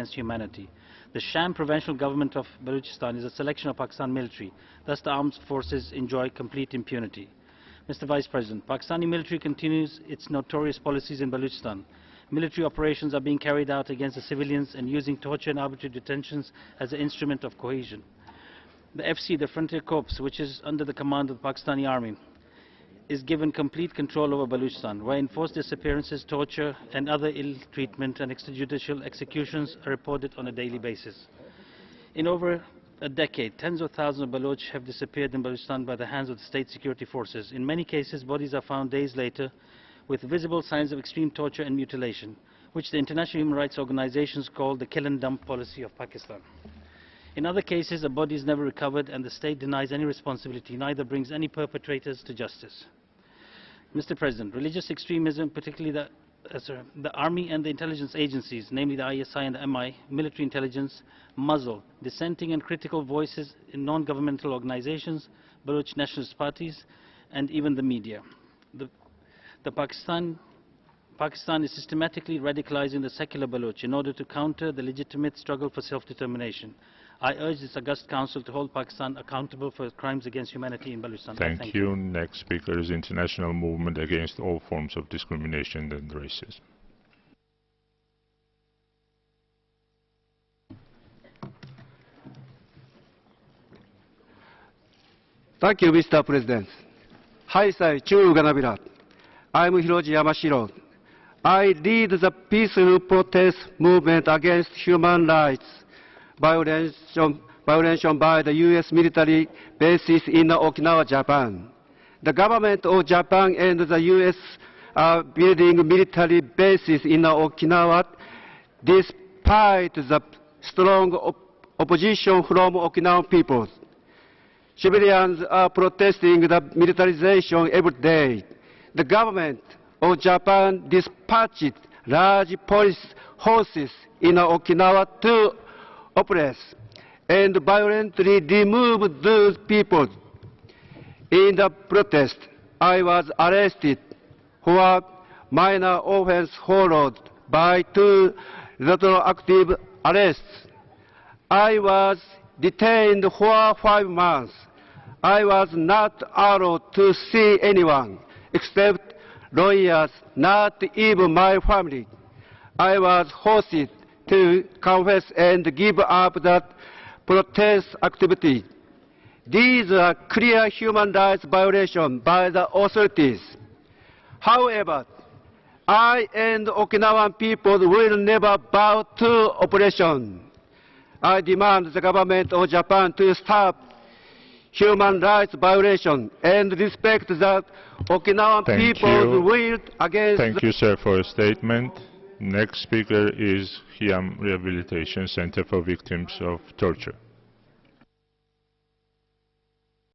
against humanity. The sham provincial government of Balochistan is a selection of Pakistan military. Thus, the armed forces enjoy complete impunity. Mr. Vice President, Pakistani military continues its notorious policies in Balochistan. Military operations are being carried out against the civilians and using torture and arbitrary detentions as an instrument of cohesion. The FC, the Frontier Corps, which is under the command of the Pakistani Army, is given complete control over Balochistan, where enforced disappearances, torture and other ill treatment and extrajudicial executions are reported on a daily basis. In over a decade, tens of thousands of Baloch have disappeared in Balochistan by the hands of the state security forces. In many cases, bodies are found days later with visible signs of extreme torture and mutilation, which the international human rights organizations call the kill and dump policy of Pakistan. In other cases, a body is never recovered and the state denies any responsibility, neither brings any perpetrators to justice. Mr. President, religious extremism, particularly the army and the intelligence agencies, namely the ISI and the MI, military intelligence, muzzle dissenting and critical voices in non-governmental organizations, Baloch nationalist parties, and even the media. Pakistan is systematically radicalizing the secular Baloch in order to counter the legitimate struggle for self-determination. I urge this august council to hold Pakistan accountable for crimes against humanity in Balochistan. Thank you. Next speaker is International Movement Against All Forms of Discrimination and Racism. Thank you, Mr. President. Haisai Chuganabira. I'm Hiroji Yamashiro. I lead the peaceful protest movement against human rights violation by the U.S. military bases in Okinawa, Japan. The government of Japan and the U.S. are building military bases in Okinawa despite the strong opposition from Okinawan people. Civilians are protesting the militarization every day. The government of Japan dispatched large police forces in Okinawa to oppress and violently remove those people. In the protest, I was arrested for minor offense followed by 2 retroactive arrests. I was detained for 5 months. I was not allowed to see anyone except lawyers, not even my family. I was forced to confess and give up that protest activity. These are clear human rights violations by the authorities. However, I and Okinawan people will never bow to oppression. I demand the government of Japan to stop human rights violation and respect that Okinawan people's will against... Thank you, sir, for a statement. Next speaker is Hiam Rehabilitation Center for Victims of Torture.